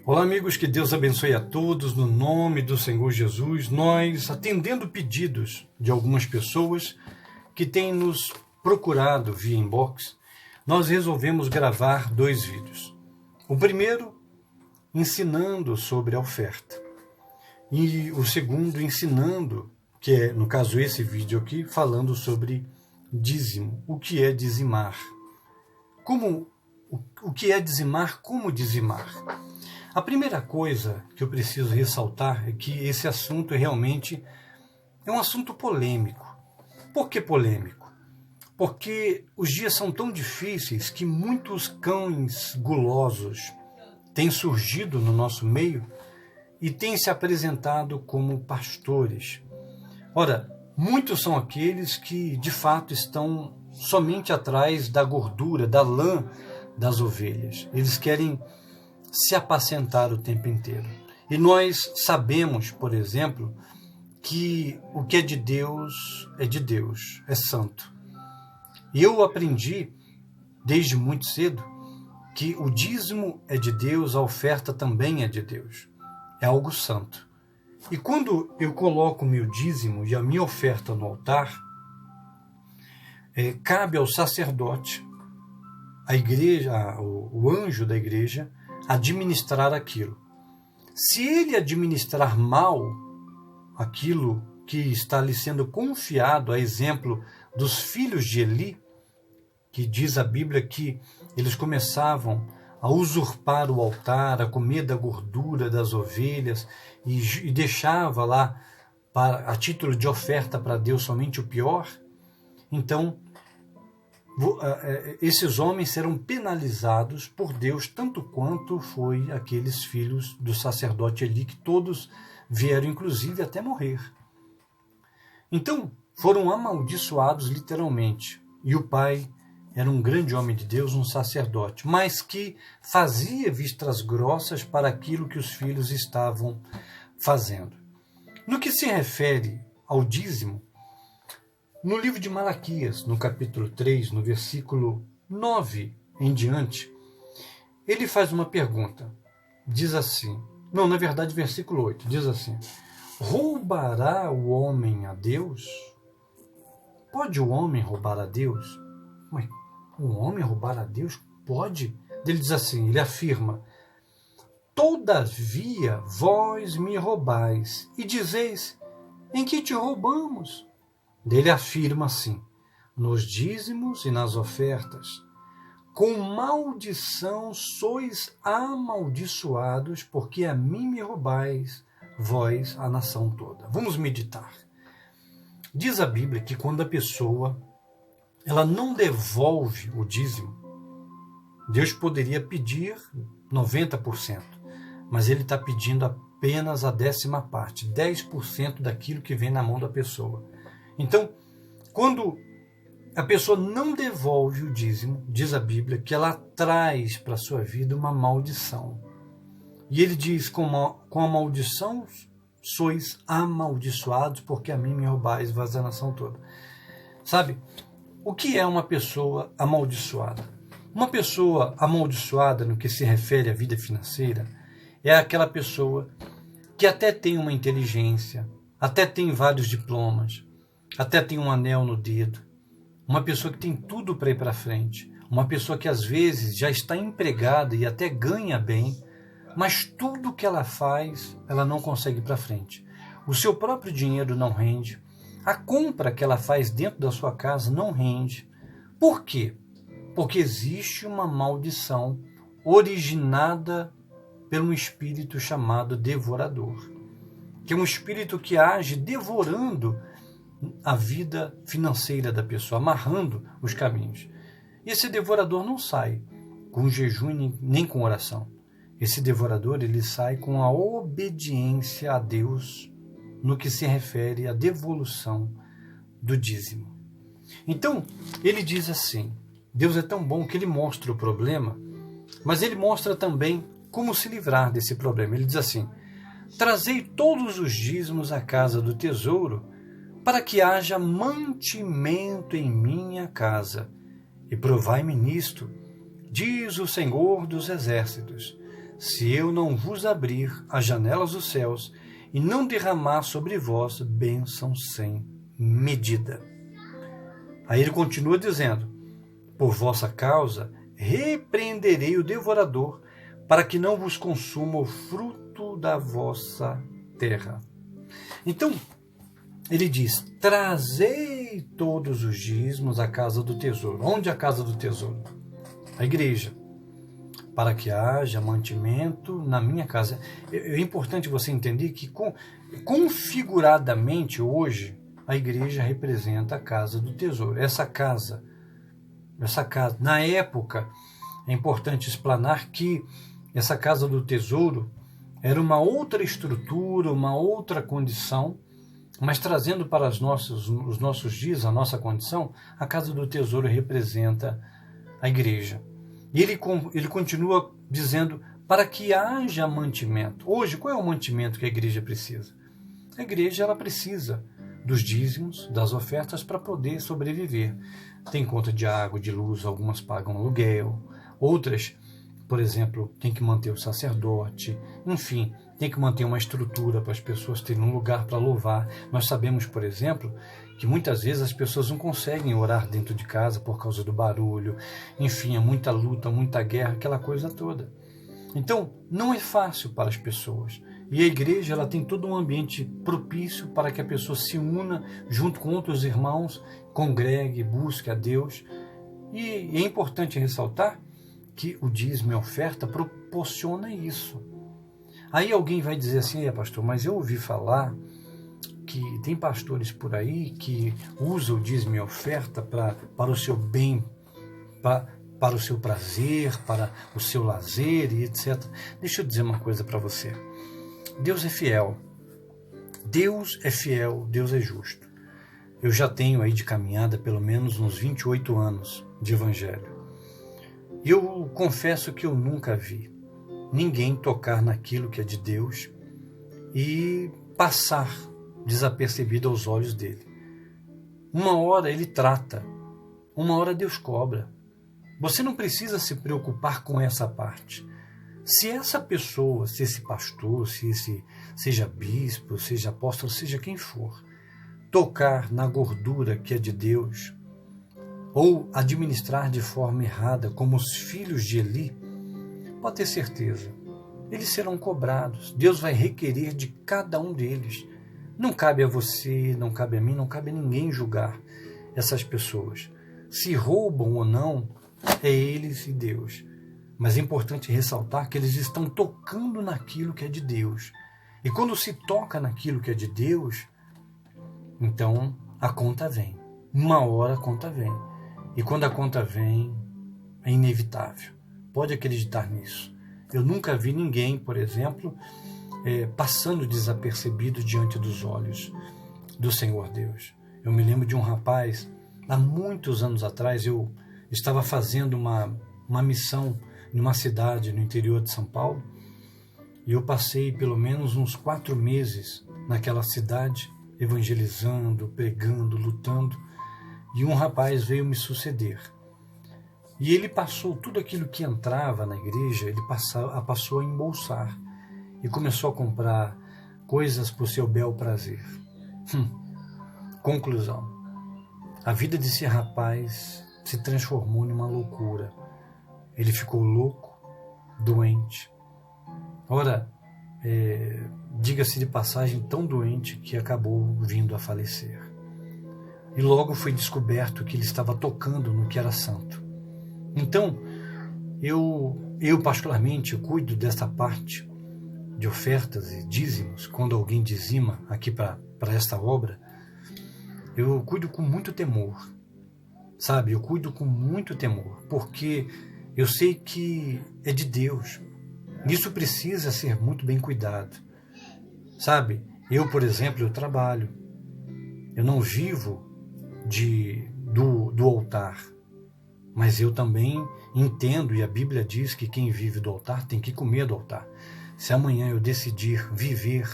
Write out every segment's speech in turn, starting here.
Olá, amigos, que Deus abençoe a todos no nome do Senhor Jesus. Nós, atendendo pedidos de algumas pessoas que têm nos procurado via inbox, nós resolvemos gravar 2 vídeos. O primeiro, ensinando sobre a oferta. E o segundo, ensinando, que é, no caso, esse vídeo aqui, falando sobre dízimo. O que é dizimar? O que é dizimar? Como dizimar? A primeira coisa que eu preciso ressaltar é que esse assunto realmente é um assunto polêmico. Por que polêmico? Porque os dias são tão difíceis que muitos cães gulosos têm surgido no nosso meio e têm se apresentado como pastores. Ora, muitos são aqueles que de fato estão somente atrás da gordura, da lã das ovelhas. Eles querem se apacentar o tempo inteiro. E nós sabemos, por exemplo, que o que é de Deus, é santo. E eu aprendi, desde muito cedo, que o dízimo é de Deus, a oferta também é de Deus. É algo santo. E quando eu coloco o meu dízimo e a minha oferta no altar, cabe ao sacerdote, a igreja, o anjo da igreja, administrar aquilo. Se ele administrar mal aquilo que está lhe sendo confiado, a exemplo dos filhos de Eli, que diz a Bíblia que eles começavam a usurpar o altar, a comer da gordura das ovelhas e deixava lá a título de oferta para Deus somente o pior, então esses homens serão penalizados por Deus, tanto quanto foi aqueles filhos do sacerdote Eli, que todos vieram, inclusive, até morrer. Então, foram amaldiçoados literalmente. E o pai era um grande homem de Deus, um sacerdote, mas que fazia vistas grossas para aquilo que os filhos estavam fazendo. No que se refere ao dízimo, no livro de Malaquias, no capítulo 3, no versículo 9 em diante, ele faz uma pergunta. Diz assim, na verdade, versículo 8, diz assim: roubará o homem a Deus? Pode o homem roubar a Deus? Mas o homem roubar a Deus? Pode? Ele diz assim, ele afirma: todavia vós me roubais, e dizeis, em que te roubamos? Ele afirma assim, nos dízimos e nas ofertas, com maldição sois amaldiçoados, porque a mim me roubais, vós, a nação toda. Vamos meditar. Diz a Bíblia que quando a pessoa ela não devolve o dízimo, Deus poderia pedir 90%, mas ele está pedindo apenas a 10ª parte, 10% daquilo que vem na mão da pessoa. Então, quando a pessoa não devolve o dízimo, diz a Bíblia que ela traz para a sua vida uma maldição. E ele diz, com a maldição sois amaldiçoados, porque a mim me roubais, vós a nação toda. Sabe, o que é uma pessoa amaldiçoada? Uma pessoa amaldiçoada no que se refere à vida financeira é aquela pessoa que até tem uma inteligência, até tem vários diplomas, até tem um anel no dedo, uma pessoa que tem tudo para ir para frente, uma pessoa que às vezes já está empregada e até ganha bem, mas tudo que ela faz, ela não consegue ir para frente. O seu próprio dinheiro não rende, a compra que ela faz dentro da sua casa não rende. Por quê? Porque existe uma maldição originada por um espírito chamado devorador, que é um espírito que age devorando a vida financeira da pessoa, amarrando os caminhos. E esse devorador não sai com jejum nem com oração. Esse devorador ele sai com a obediência a Deus no que se refere à devolução do dízimo. Então, ele diz assim, Deus é tão bom que ele mostra o problema, mas ele mostra também como se livrar desse problema. Ele diz assim, trazei todos os dízimos à casa do tesouro, para que haja mantimento em minha casa. E provai-me nisto, diz o Senhor dos Exércitos, se eu não vos abrir as janelas dos céus e não derramar sobre vós bênção sem medida. Aí ele continua dizendo: por vossa causa repreenderei o devorador, para que não vos consuma o fruto da vossa terra. Então, ele diz: trazei todos os dízimos à casa do tesouro. Onde é a casa do tesouro? A igreja. Para que haja mantimento na minha casa. É importante você entender que configuradamente hoje a igreja representa a casa do tesouro. Essa casa, na época, é importante explanar que essa casa do tesouro era uma outra estrutura, uma outra condição, mas trazendo para os nossos dias, a nossa condição, a casa do tesouro representa a igreja. E ele continua dizendo: para que haja mantimento. Hoje, qual é o mantimento que a igreja precisa? A igreja ela precisa dos dízimos, das ofertas para poder sobreviver. Tem conta de água, de luz, algumas pagam aluguel, outras, por exemplo, tem que manter o sacerdote, enfim, tem que manter uma estrutura para as pessoas terem um lugar para louvar. Nós sabemos, por exemplo, que muitas vezes as pessoas não conseguem orar dentro de casa por causa do barulho, enfim, é muita luta, muita guerra, aquela coisa toda. Então, não é fácil para as pessoas. E a igreja ela tem todo um ambiente propício para que a pessoa se una junto com outros irmãos, congregue, busque a Deus. E é importante ressaltar que o dízimo e a oferta proporciona isso. Aí alguém vai dizer assim: pastor, mas eu ouvi falar que tem pastores por aí que usam o dízimo e a oferta para o seu bem, para o seu prazer, para o seu lazer e etc. Deixa eu dizer uma coisa para você. Deus é fiel. Deus é fiel, Deus é justo. Eu já tenho aí de caminhada pelo menos uns 28 anos de evangelho. E eu confesso que eu nunca vi ninguém tocar naquilo que é de Deus e passar desapercebido aos olhos dele. Uma hora ele trata, uma hora Deus cobra. Você não precisa se preocupar com essa parte. Se essa pessoa, se esse pastor, se esse seja bispo, seja apóstolo, seja quem for, tocar na gordura que é de Deus, ou administrar de forma errada, como os filhos de Eli, pode ter certeza, eles serão cobrados. Deus vai requerer de cada um deles. Não cabe a você, não cabe a mim, não cabe a ninguém julgar essas pessoas. Se roubam ou não, é eles e Deus. Mas é importante ressaltar que eles estão tocando naquilo que é de Deus. E quando se toca naquilo que é de Deus, então a conta vem. Uma hora a conta vem. E quando a conta vem, é inevitável. Pode acreditar nisso. Eu nunca vi ninguém, por exemplo, passando desapercebido diante dos olhos do Senhor Deus. Eu me lembro de um rapaz, há muitos anos atrás, eu estava fazendo uma missão em uma cidade no interior de São Paulo, e eu passei pelo menos uns 4 meses naquela cidade, evangelizando, pregando, lutando, e um rapaz veio me suceder. E ele passou tudo aquilo que entrava na igreja, ele passou a embolsar, e começou a comprar coisas por seu bel prazer. Conclusão: a vida desse rapaz se transformou numa loucura. Ele ficou louco, doente. Ora, diga-se de passagem, tão doente que acabou vindo a falecer. E logo foi descoberto que ele estava tocando no que era santo. Então, eu particularmente cuido dessa parte de ofertas e dízimos. Quando alguém dizima aqui para esta obra, eu cuido com muito temor. Sabe, eu cuido com muito temor, porque eu sei que é de Deus. Isso precisa ser muito bem cuidado. Sabe, eu, por exemplo, eu trabalho. Eu não vivo do altar. Mas eu também entendo, e a Bíblia diz que quem vive do altar tem que comer do altar. Se amanhã eu decidir viver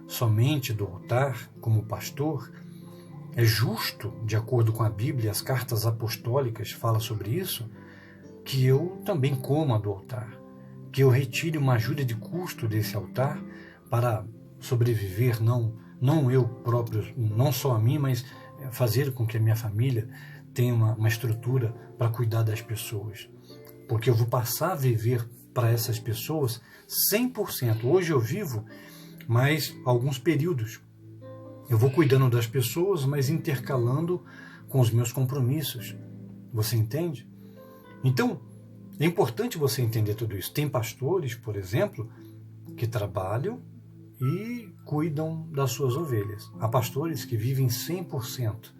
somente do altar como pastor, é justo, de acordo com a Bíblia, as cartas apostólicas falam sobre isso, que eu também coma do altar, que eu retire uma ajuda de custo desse altar para sobreviver, não eu próprio, não só a mim, mas fazer com que a minha família tenha uma estrutura para cuidar das pessoas. Porque eu vou passar a viver para essas pessoas 100%. Hoje eu vivo, mas alguns períodos eu vou cuidando das pessoas, mas intercalando com os meus compromissos. Você entende? Então, é importante você entender tudo isso. Tem pastores, por exemplo, que trabalham e cuidam das suas ovelhas. Há pastores que vivem 100%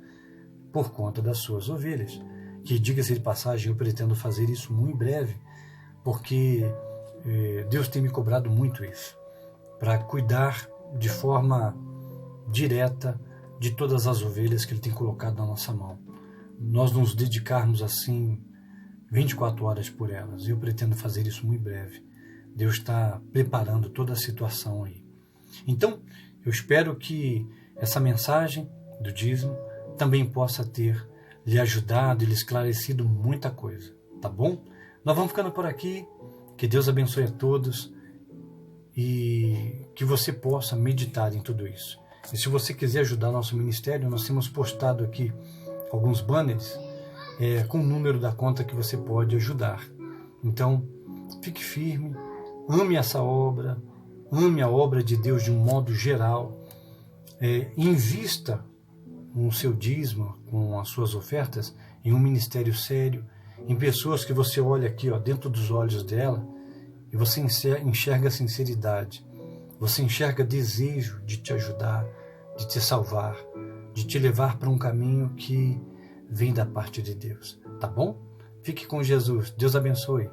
por conta das suas ovelhas. Que, diga-se de passagem, eu pretendo fazer isso muito em breve, porque Deus tem me cobrado muito isso, para cuidar de forma direta de todas as ovelhas que Ele tem colocado na nossa mão. Nós nos dedicarmos assim 24 horas por elas. Eu pretendo fazer isso muito breve. Deus está preparando toda a situação aí. Então, eu espero que essa mensagem do dízimo também possa ter lhe ajudado e lhe esclarecido muita coisa, tá bom? Nós vamos ficando por aqui. Que Deus abençoe a todos e que você possa meditar em tudo isso. E se você quiser ajudar nosso ministério, nós temos postado aqui alguns banners com o número da conta que você pode ajudar. Então, fique firme, ame essa obra, ame a obra de Deus de um modo geral, invista com o seu dízimo, com as suas ofertas, em um ministério sério, em pessoas que você olha aqui dentro dos olhos dela e você enxerga sinceridade, você enxerga desejo de te ajudar, de te salvar, de te levar para um caminho que vem da parte de Deus, tá bom? Fique com Jesus, Deus abençoe.